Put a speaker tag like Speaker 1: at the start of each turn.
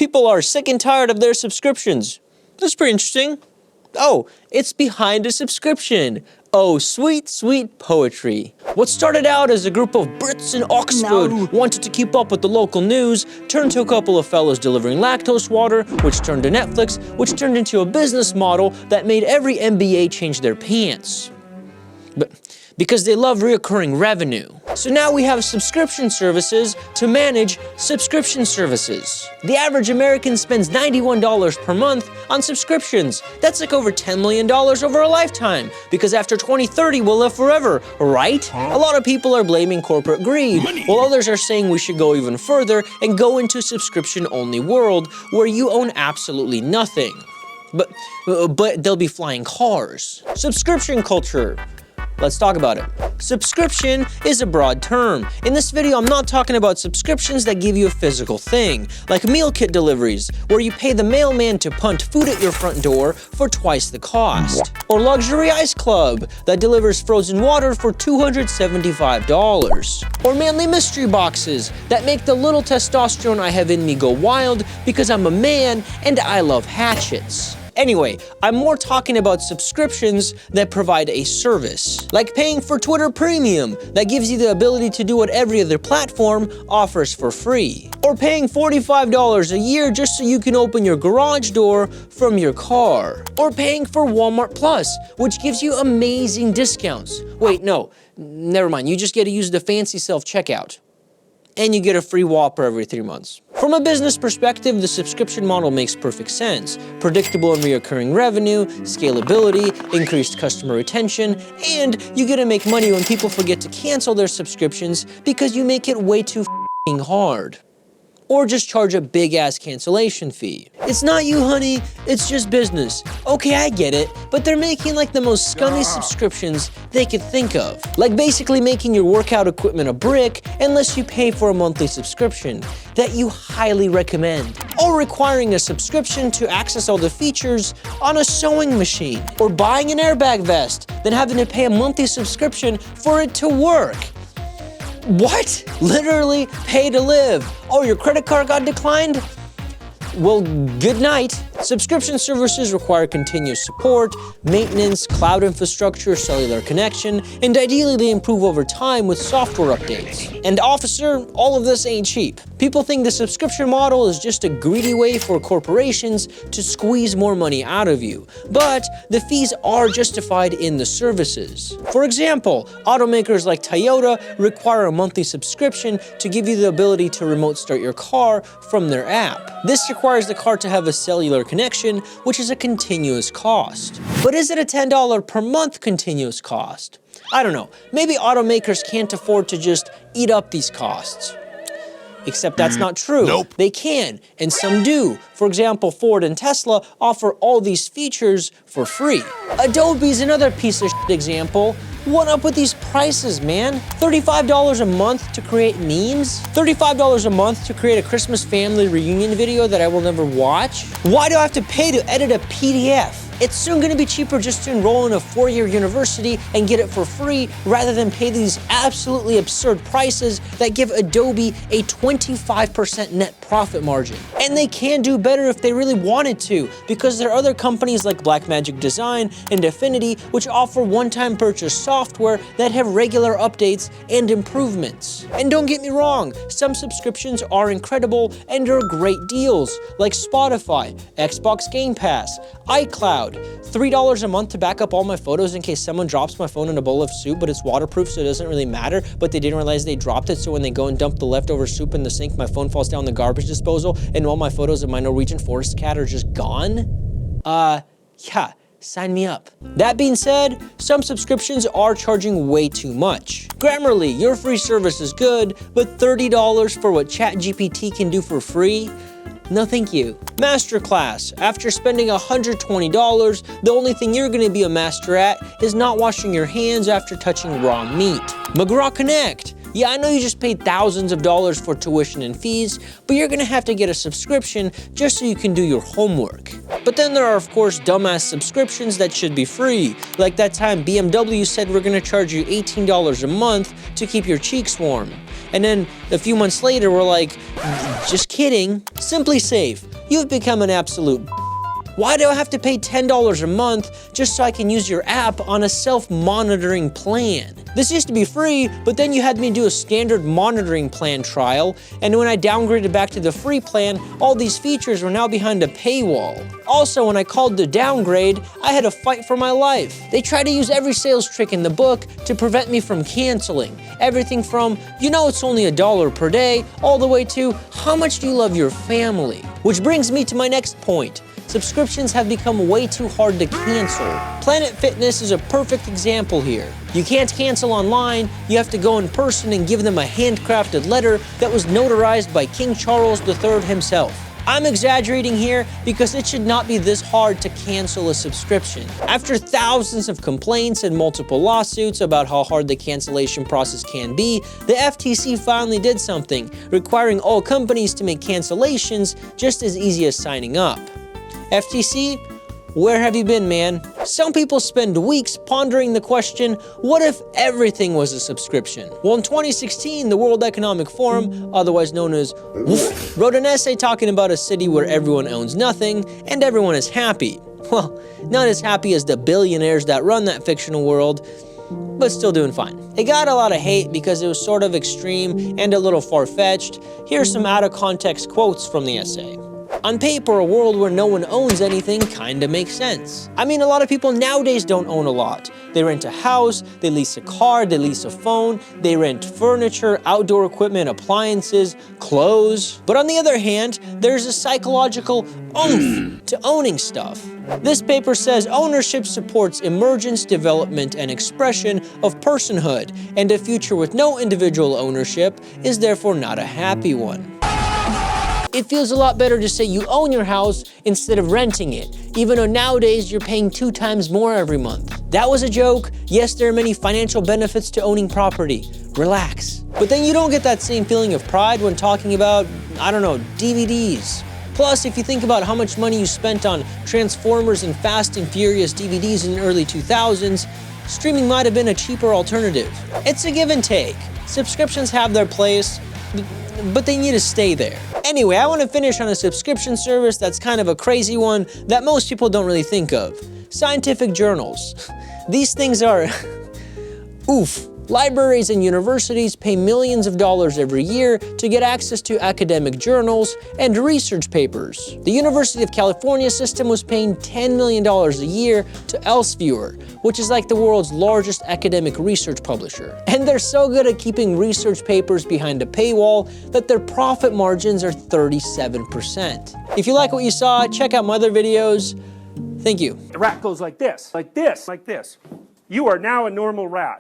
Speaker 1: People are sick and tired of their subscriptions. That's pretty interesting. Oh, it's behind a subscription. Oh, sweet, sweet poetry. What started out as a group of Brits in Oxford wanted to keep up with the local news turned to a couple of fellows delivering lactose water, which turned to Netflix, which turned into a business model that made every MBA change their pants. Because they love reoccurring revenue. So now we have subscription services to manage subscription services. The average American spends $91 per month on subscriptions. That's like over $10 million over a lifetime, because after 2030 we'll live forever, right? A lot of people are blaming corporate greed, while others are saying we should go even further and go into subscription-only world where you own absolutely nothing. But they'll be flying cars. Subscription culture. Let's talk about it. Subscription is a broad term. In this video, I'm not talking about subscriptions that give you a physical thing, like meal kit deliveries, where you pay the mailman to punt food at your front door for twice the cost. Or luxury ice club that delivers frozen water for $275. Or manly mystery boxes that make the little testosterone I have in me go wild because I'm a man and I love hatchets. Anyway, I'm more talking about subscriptions that provide a service, like paying for Twitter Premium that gives you the ability to do what every other platform offers for free, or paying $45 a year just so you can open your garage door from your car, or paying for Walmart Plus, which gives you amazing discounts. Wait, no, never mind, you just get to use the fancy self-checkout. And you get a free Whopper every 3 months. From a business perspective, the subscription model makes perfect sense. Predictable and recurring revenue, scalability, increased customer retention, and you get to make money when people forget to cancel their subscriptions because you make it way too f***ing hard. Or just charge a big-ass cancellation fee. It's not you, honey, it's just business. Okay, I get it, but they're making like the most scummy subscriptions they could think of. Like basically making your workout equipment a brick unless you pay for a monthly subscription that you highly recommend. Or requiring a subscription to access all the features on a sewing machine. Or buying an airbag vest, then having to pay a monthly subscription for it to work. What? Literally pay to live. Oh, your credit card got declined? Well, good night. Subscription services require continuous support, maintenance, cloud infrastructure, cellular connection, and ideally they improve over time with software updates. And officer, all of this ain't cheap. People think the subscription model is just a greedy way for corporations to squeeze more money out of you. But the fees are justified in the services. For example, automakers like Toyota require a monthly subscription to give you the ability to remote start your car from their app. This requires the car to have a cellular connection, which is a continuous cost. But is it a $10 per month continuous cost? I don't know. Maybe automakers can't afford to just eat up these costs. Except that's not true. Nope. They can, and some do. For example, Ford and Tesla offer all these features for free. Adobe's another piece of shit example. What up with these prices, man? $35 a month to create memes? $35 a month to create a Christmas family reunion video that I will never watch? Why do I have to pay to edit a PDF? It's soon gonna be cheaper just to enroll in a 4-year university and get it for free rather than pay these absolutely absurd prices that give Adobe a 25% net profit margin. And they can do better if they really wanted to, because there are other companies like Blackmagic Design and Affinity which offer one-time purchase software that have regular updates and improvements. And don't get me wrong, some subscriptions are incredible and are great deals, like Spotify, Xbox Game Pass, iCloud, $3 a month to back up all my photos in case someone drops my phone in a bowl of soup, but it's waterproof so it doesn't really matter, but they didn't realize they dropped it, so when they go and dump the leftover soup in the sink, my phone falls down the garbage disposal and all my photos of my Norwegian forest cat are just gone? Yeah, sign me up. That being said, some subscriptions are charging way too much. Grammarly, your free service is good, but $30 for what ChatGPT can do for free? No thank you. Masterclass. After spending $120, the only thing you're gonna be a master at is not washing your hands after touching raw meat. McGraw Connect. Yeah, I know you just paid thousands of dollars for tuition and fees, but you're gonna have to get a subscription just so you can do your homework. But then there are, of course, dumbass subscriptions that should be free. Like that time BMW said we're gonna charge you $18 a month to keep your cheeks warm. And then a few months later, we're like, just kidding. Simply Safe, you've become an absolute. Why do I have to pay $10 a month just so I can use your app on a self-monitoring plan? This used to be free, but then you had me do a standard monitoring plan trial, and when I downgraded back to the free plan, all these features were now behind a paywall. Also, when I called to downgrade, I had to fight for my life. They tried to use every sales trick in the book to prevent me from canceling. Everything from, you know it's only $1 per day, all the way to, how much do you love your family? Which brings me to my next point. Subscriptions have become way too hard to cancel. Planet Fitness is a perfect example here. You can't cancel online, you have to go in person and give them a handcrafted letter that was notarized by King Charles III himself. I'm exaggerating here because it should not be this hard to cancel a subscription. After thousands of complaints and multiple lawsuits about how hard the cancellation process can be, the FTC finally did something, requiring all companies to make cancellations just as easy as signing up. FTC, where have you been, man? Some people spend weeks pondering the question, what if everything was a subscription? Well, in 2016, the World Economic Forum, otherwise known as WEF, wrote an essay talking about a city where everyone owns nothing and everyone is happy. Well, not as happy as the billionaires that run that fictional world, but still doing fine. It got a lot of hate because it was sort of extreme and a little far-fetched. Here's some out-of-context quotes from the essay. On paper, a world where no one owns anything kinda makes sense. I mean, a lot of people nowadays don't own a lot. They rent a house, they lease a car, they lease a phone, they rent furniture, outdoor equipment, appliances, clothes. But on the other hand, there's a psychological oomph to owning stuff. This paper says ownership supports emergence, development, and expression of personhood, and a future with no individual ownership is therefore not a happy one. It feels a lot better to say you own your house instead of renting it, even though nowadays you're paying 2 times more every month. That was a joke. Yes, there are many financial benefits to owning property. Relax. But then you don't get that same feeling of pride when talking about, I don't know, DVDs. Plus, if you think about how much money you spent on Transformers and Fast and Furious DVDs in the early 2000s, streaming might have been a cheaper alternative. It's a give and take. Subscriptions have their place, but they need to stay there. Anyway, I want to finish on a subscription service that's kind of a crazy one that most people don't really think of. Scientific journals. These things are oof. Libraries and universities pay millions of dollars every year to get access to academic journals and research papers. The University of California system was paying $10 million a year to Elsevier, which is like the world's largest academic research publisher. And they're so good at keeping research papers behind a paywall that their profit margins are 37%. If you like what you saw, check out my other videos. Thank you.
Speaker 2: The rat goes like this, like this, like this. You are now a normal rat.